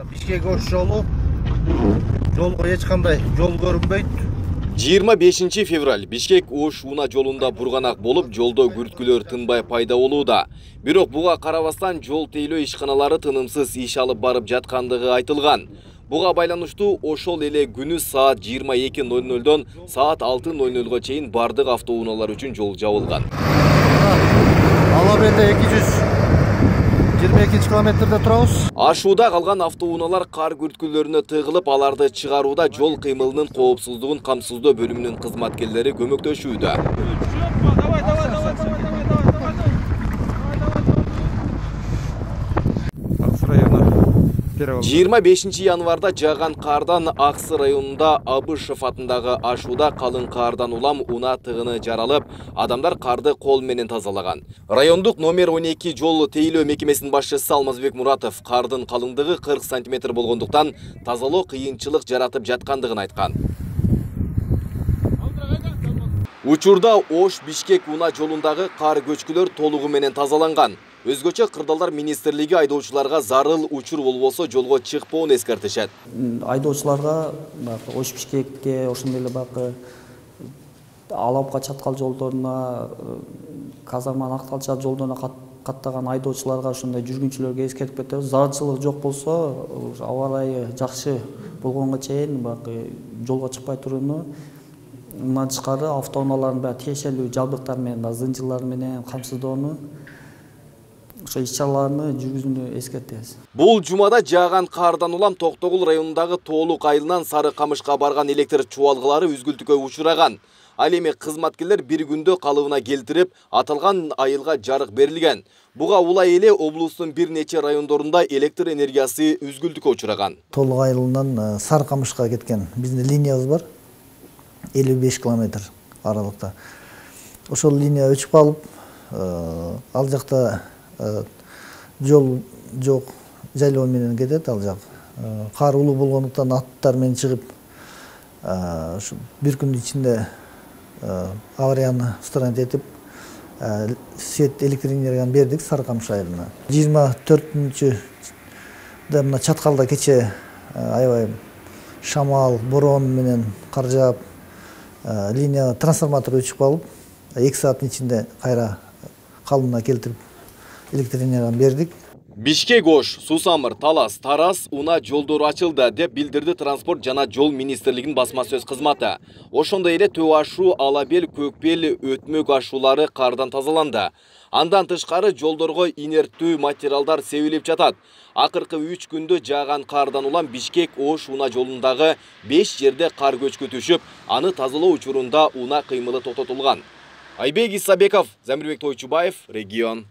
Бишкек Ош жолу жолго эч кандай жол көрүнбөйт. 25 февраль Бишкек Ош Уна жолунда бурганак болуп, жолдо күрткүлөр тынбай пайда болууда. Бирок буга карабастан жол тейлөө ишканалары тынымсыз иш алып барып жаткандыгы айтылган. Буга байланыштуу ошол эле күнү саат 22:00дон саат 6:00га чейин бардык автоунаалар үчүн жол жабылган. Ала берде 222 километрде турабыз. Ашууда калган автоунаалар кар күрткүлөрүнө тыгылып, аларды чыгарууда жол кыймылынын коопсуздугун камсыздоо бөлүмүнүн кызматкерлери көмөктөшүүдө. 25 январда жааган кардан Аксы районунда Абышев атындагы Ашууда калың кардан улам уна тыгыны жаралып, адамдар карды кол менен тазалаган. Райондук номер 12 жол тейлөө мекемесинин башчысы Алмазбек Муратов кардын калыңдыгы 40 см болгондуктан тазалоо кыйынчылык жаратып жаткандыгын айткан. Учурда Ош Бишкек Уна жолундагы кар көчкүлөр толугу менен тазаланган. Өзгөчө Кырдаалдар министрлиги айдоочуларга зарыл учур болбосо жолго чыкпоон эскертишет. Айдоочуларга Ош Бишкекке, ошондой эле бакы Алапка чаткал жолдоруна, Казарман Акталча жолдоруна каттаган айдоочуларга, ошондой жүргүнчүлөргө эскертип кетебиз. Зарылчылык жок болсо, аба ырайы жакшы болгонго чейин бакы жолго чыкпай турууну, мындан тышкары автоунаалардын баары тиешелүү жабдыктар менен, зынчырлар менен камсыздоону, ошо иш-чараларны жүргүзүүнү эскертебиз. Бул жумада жааган кардан улам Токтогул районундагы Тоолук айылынан Сары Камышка барган электр чубалгылары үзгүлтүккө учураган. Ал эми кызматкерлер бир күндө калыбына келтирип, аталган айылга жарык берилген. Буга улай эле облустун бир нече райондорунда электр энергиясы үзгүлтүккө учураган. Тоолук айылынан Сары Камышка кеткен биздин линиябыз бар. 55 километр аралыкта. Ошол линия өчүп калып, ал жакта жол жок, жайлоо менен кетет ал жак. Кар улуу болгондуктан аттар менен чыгып, бир күндүн ичинде аварияны устранить этип, свет электр энергияны бердик Сары Камыш айылына. 24-да мына чаткалда кече аябай шамал, борон менен кар жаап, линия трансформатор өчүп калып, 2 сааттын ичинде кайра калыбына келтирип электр энергияны бердик. Бишкек Ош, Сусамыр, Талас, Тарас, Уна жолдору ачылды деп билдирди Транспорт жана жол министрлигинин басма сөз кызматы. Ошондой эле Төө Ашу, Алабел, Көкбел, Өтмөк ашуулары кардан тазаланды. Андан тышкары жолдорго инерттүү материалдар себилип жатат. Акыркы 3 күндө жааган кардан улам Бишкек Ош Уна жолундагы 5 жерде кар көчкү түшүп, аны тазалоо учурунда уна кыймылы токтотулган. Айбек Исабеков, Замирбек Тойчубаев, Регион.